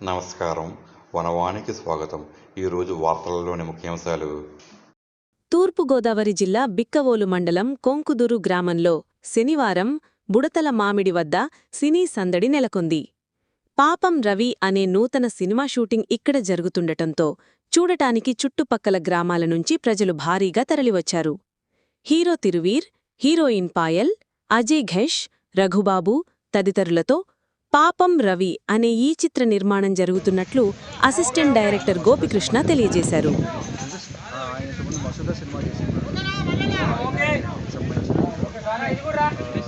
నమస్కారం. వనవానికి స్వాగతం. ఈరోజు వార్తలలోని ముఖ్యాంశాలు. తూర్పుగోదావరి జిల్లా బిక్కవోలు మండలం కొంకుదురు గ్రామంలో శనివారం బుడతల మామిడి వద్ద సినీ సందడి నెలకొంది. పాపం రవి అనే నూతన సినిమా షూటింగ్ ఇక్కడ జరుగుతుండటంతో చూడటానికి చుట్టుపక్కల గ్రామాల నుంచి ప్రజలు భారీగా తరలివచ్చారు. హీరో తిరువీర్, హీరోయిన్ పాయల్, అజయ్ ఘేష్, రఘుబాబు తదితరులతో పాపం రవి అనే ఈ చిత్ర నిర్మాణం జరుగుతున్నట్లు అసిస్టెంట్ డైరెక్టర్ గోపికృష్ణ తెలియజేశారు. సినిమా